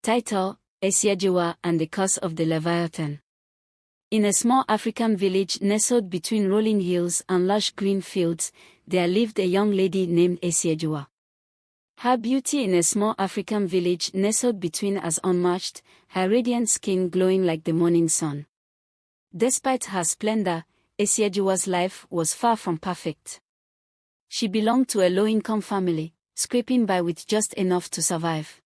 Title: Asieduwaa and the Curse of the Leviathan. In a small African village nestled between rolling hills and lush green fields, there lived a young lady named Asieduwaa. Her beauty in a small African village nestled between as unmatched, her radiant skin glowing like the morning sun. Despite her splendor, Asieduwaa's life was far from perfect. She belonged to a low-income family, scraping by with just enough to survive.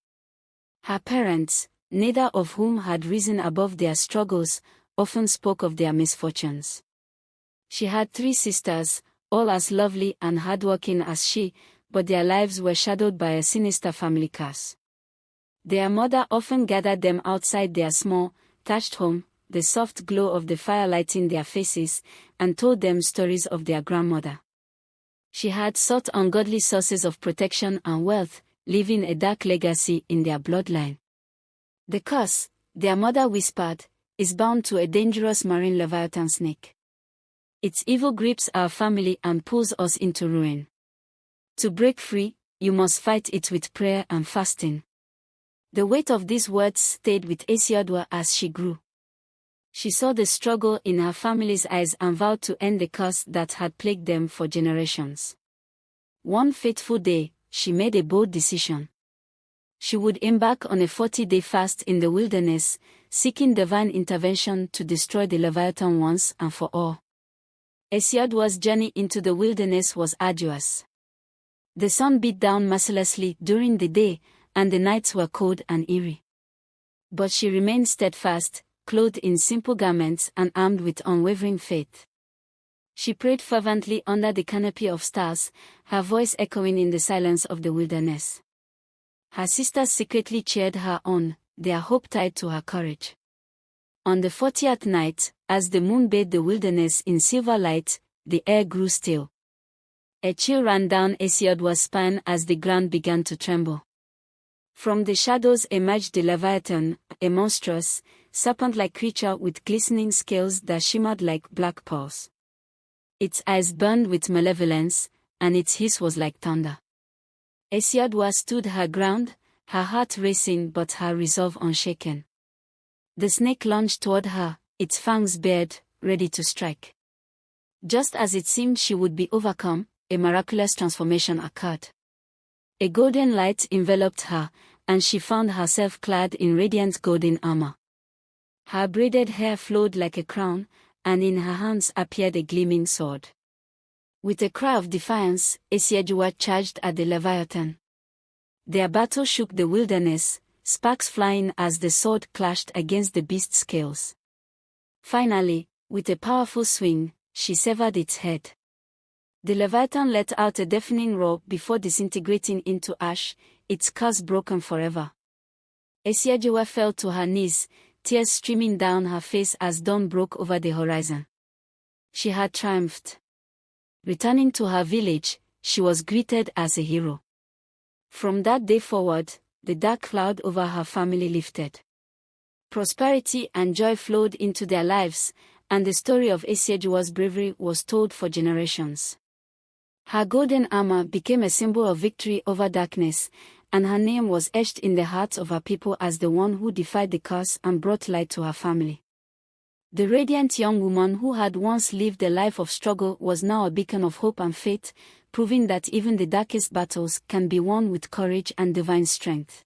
Her parents, neither of whom had risen above their struggles, often spoke of their misfortunes. She had 3 sisters, all as lovely and hardworking as she, but their lives were shadowed by a sinister family curse. Their mother often gathered them outside their small, thatched home, the soft glow of the fire lighting their faces, and told them stories of their grandmother. She had sought ungodly sources of protection and wealth, leaving a dark legacy in their bloodline. The curse, their mother whispered, is bound to a dangerous marine Leviathan snake. Its evil grips our family and pulls us into ruin. To break free, you must fight it with prayer and fasting. The weight of these words stayed with Asieudwaa as she grew. She saw the struggle in her family's eyes and vowed to end the curse that had plagued them for generations. One fateful day, she made a bold decision. She would embark on a 40-day fast in the wilderness, seeking divine intervention to destroy the Leviathan once and for all. Asieudwaa's journey into the wilderness was arduous. The sun beat down mercilessly during the day, and the nights were cold and eerie. But she remained steadfast, clothed in simple garments and armed with unwavering faith. She prayed fervently under the canopy of stars, her voice echoing in the silence of the wilderness. Her sisters secretly cheered her on, their hope tied to her courage. On the 40th night, as the moon bathed the wilderness in silver light, the air grew still. A chill ran down Asieudwaa's spine as the ground began to tremble. From the shadows emerged the Leviathan, a monstrous, serpent-like creature with glistening scales that shimmered like black pearls. Its eyes burned with malevolence, and its hiss was like thunder. Asieudwaa stood her ground, her heart racing but her resolve unshaken. The snake lunged toward her, its fangs bared, ready to strike. Just as it seemed she would be overcome, a miraculous transformation occurred. A golden light enveloped her, and she found herself clad in radiant golden armor. Her braided hair flowed like a crown, and in her hands appeared a gleaming sword. With a cry of defiance, Asieduwaa charged at the Leviathan. Their battle shook the wilderness, sparks flying as the sword clashed against the beast's scales. Finally, with a powerful swing, she severed its head. The Leviathan let out a deafening roar before disintegrating into ash, its curse broken forever. Asieduwaa fell to her knees, tears streaming down her face as dawn broke over the horizon. She had triumphed. Returning to her village, she was greeted as a hero. From that day forward, the dark cloud over her family lifted. Prosperity and joy flowed into their lives, and the story of Asieduwaa's bravery was told for generations. Her golden armor became a symbol of victory over darkness, and her name was etched in the hearts of her people as the one who defied the curse and brought light to her family. The radiant young woman who had once lived a life of struggle was now a beacon of hope and faith, proving that even the darkest battles can be won with courage and divine strength.